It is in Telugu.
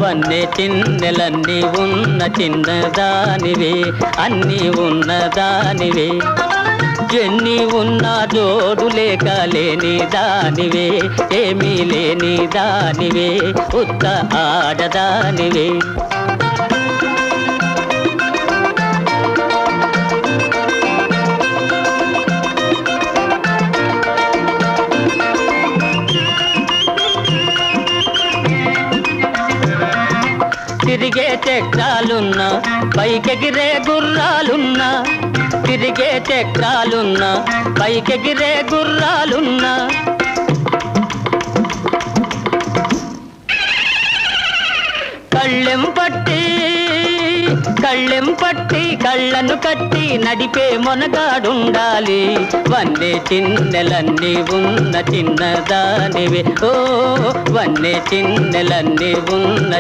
వన్నె చిన్నెలన్నీ ఉన్న చిన్నదానివే, అన్నీ ఉన్నదానివే. ఎన్ని ఉన్నా జోడు లేక లేని దానివే, ఏమీ లేని దానివే, ఉత్త ఆడదానివే. తిరిగే చక్రాలున్నా పైకెగిరే గుర్రాలున్నా, తిరిగే చక్రాలున్నా పైకెగిరే గుర్రాలున్నా, కళ్ళెం పట్టి కళ్ళను కట్టి నడిపే మొనగాడుండాలి. వన్నె చిన్నెలన్నీ ఉన్న చిన్నదానివే, ఓ వన్నె చిన్నెలన్నీ ఉన్న